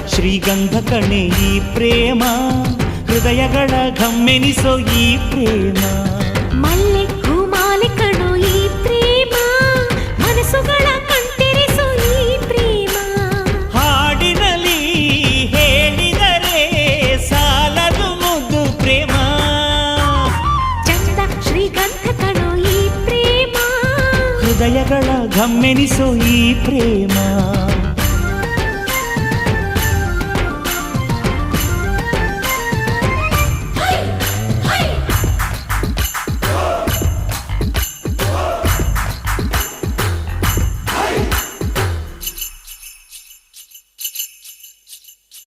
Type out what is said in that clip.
ಶ್ರೀಗಂಧ ಕಣೆ ಈ ಪ್ರೇಮ, ಹೃದಯಗಳ ಘಮ್ಮೆನಿಸೋ ಈ ಪ್ರೇಮ. ಮಲ್ಲೆ ಹೂಮಾಲೆ ಕಣೋ ಈ ಪ್ರೇಮ, ಮನಸ್ಸುಗಳ ಕಣ್ತೆರೆಸೋ ಈ ಪ್ರೇಮ. ಹಾಡಿನಲ್ಲಿ ಹೇಳಿದರೆ ಸಾಲದು ಮುದ್ದು ಪ್ರೇಮ. ಚಂದ ಶ್ರೀಗಂಧ ಕಣೋ ಈ ಪ್ರೇಮ, ಹೃದಯಗಳ ಘಮ್ಮೆನಿಸೋ ಈ ಪ್ರೇಮ.